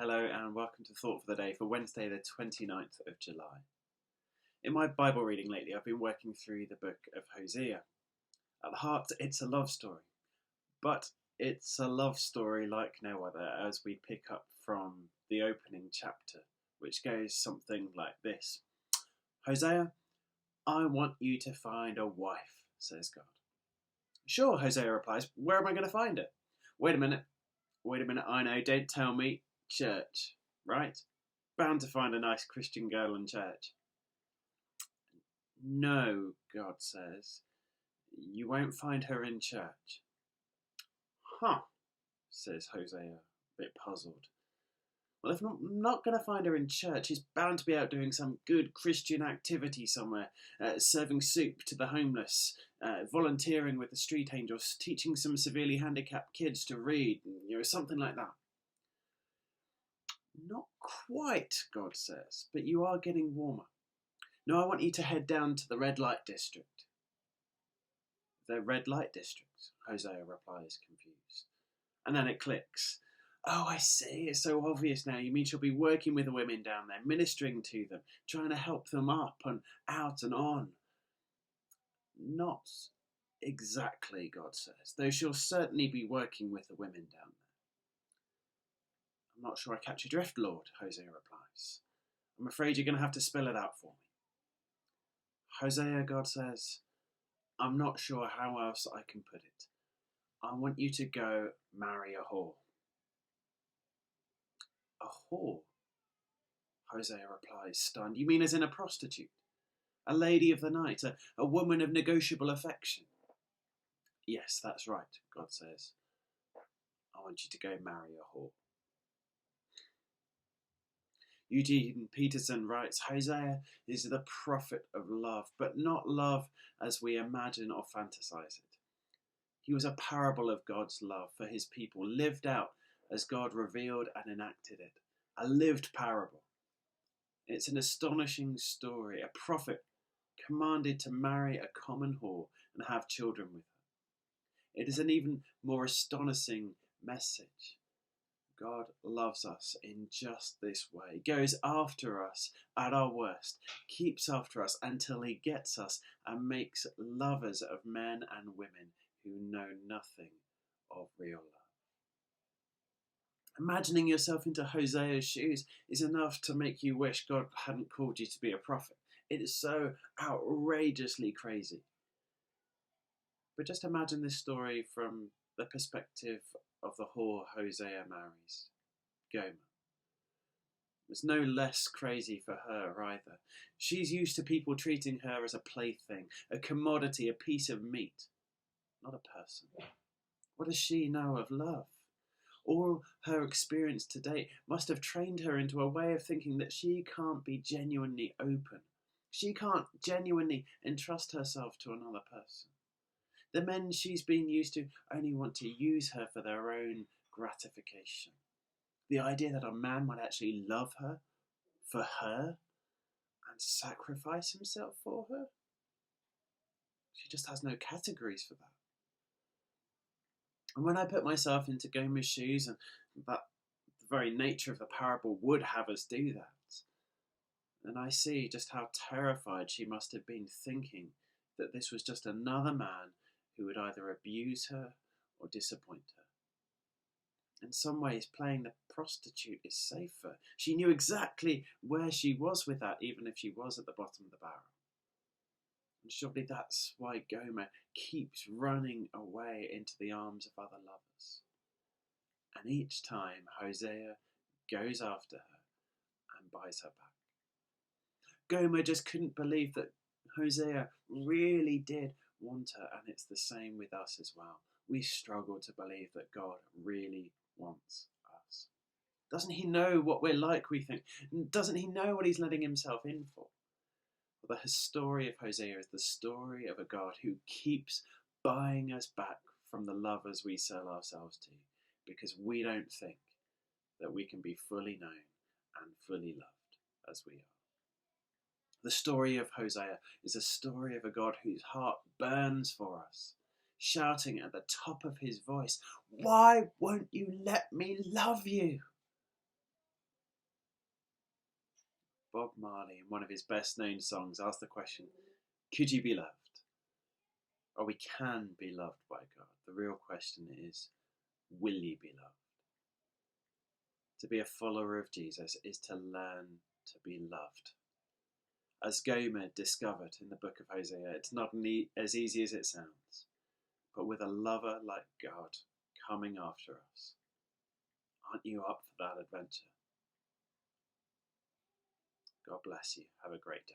Hello and welcome to Thought for the Day for Wednesday, the 29th of July. In my Bible reading lately, I've been working through the book of Hosea. At the heart, it's a love story, but it's a love story like no other as we pick up from the opening chapter, which goes something like this. Hosea, I want you to find a wife, says God. Sure, Hosea replies, where am I going to find her? Wait a minute, I know, don't tell me. Church, right? Bound to find a nice Christian girl in church. No, God says, you won't find her in church. Huh, says Hosea, a bit puzzled. Well, if I'm not going to find her in church, she's bound to be out doing some good Christian activity somewhere, serving soup to the homeless, volunteering with the street angels, teaching some severely handicapped kids to read, something like that. Not quite, God says, but you are getting warmer. No, I want you to head down to the red light district. The red light district, Hosea replies, confused. And then it clicks. Oh, I see, it's so obvious now. You mean she'll be working with the women down there, ministering to them, trying to help them up and out and on. Not exactly, God says, though she'll certainly be working with the women down there. I'm not sure I catch your drift, Lord, Hosea replies. I'm afraid you're going to have to spell it out for me. Hosea, God says, I'm not sure how else I can put it. I want you to go marry a whore. A whore? Hosea replies, stunned. You mean as in a prostitute? A lady of the night? A woman of negotiable affection? Yes, that's right, God says. I want you to go marry a whore. Eugene Peterson writes, Hosea is the prophet of love, but not love as we imagine or fantasize it. He was a parable of God's love for his people, lived out as God revealed and enacted it. A lived parable. It's an astonishing story. A prophet commanded to marry a common whore and have children with her. It is an even more astonishing message. God loves us in just this way, goes after us at our worst, keeps after us until he gets us and makes lovers of men and women who know nothing of real love. Imagining yourself into Hosea's shoes is enough to make you wish God hadn't called you to be a prophet. It is so outrageously crazy. But just imagine this story from the perspective of the whore Hosea marries, Gomer. It's no less crazy for her either. She's used to people treating her as a plaything, a commodity, a piece of meat, not a person. What does she know of love? All her experience to date must have trained her into a way of thinking that she can't be genuinely open. She can't genuinely entrust herself to another person. The men she's been used to only want to use her for their own gratification. The idea that a man might actually love her, for her, and sacrifice himself for her? She just has no categories for that. And when I put myself into Gomer's shoes, and that the very nature of the parable would have us do that, then I see just how terrified she must have been, thinking that this was just another man who would either abuse her or disappoint her. In some ways, playing the prostitute is safer. She knew exactly where she was with that, even if she was at the bottom of the barrel. And surely that's why Gomer keeps running away into the arms of other lovers. And each time Hosea goes after her and buys her back. Gomer just couldn't believe that Hosea really did want her, and it's the same with us as well. We struggle to believe that God really wants us. Doesn't he know what we're like, we think? Doesn't he know what he's letting himself in for? Well, the story of Hosea is the story of a God who keeps buying us back from the lovers we sell ourselves to, because we don't think that we can be fully known and fully loved as we are. The story of Hosea is a story of a God whose heart burns for us, shouting at the top of his voice, "Why won't you let me love you?" Bob Marley, in one of his best known songs, asked the question, could you be loved? Or we can be loved by God. The real question is, will you be loved? To be a follower of Jesus is to learn to be loved. As Gomer discovered in the book of Hosea, it's not as easy as it sounds, but with a lover like God coming after us. Aren't you up for that adventure? God bless you. Have a great day.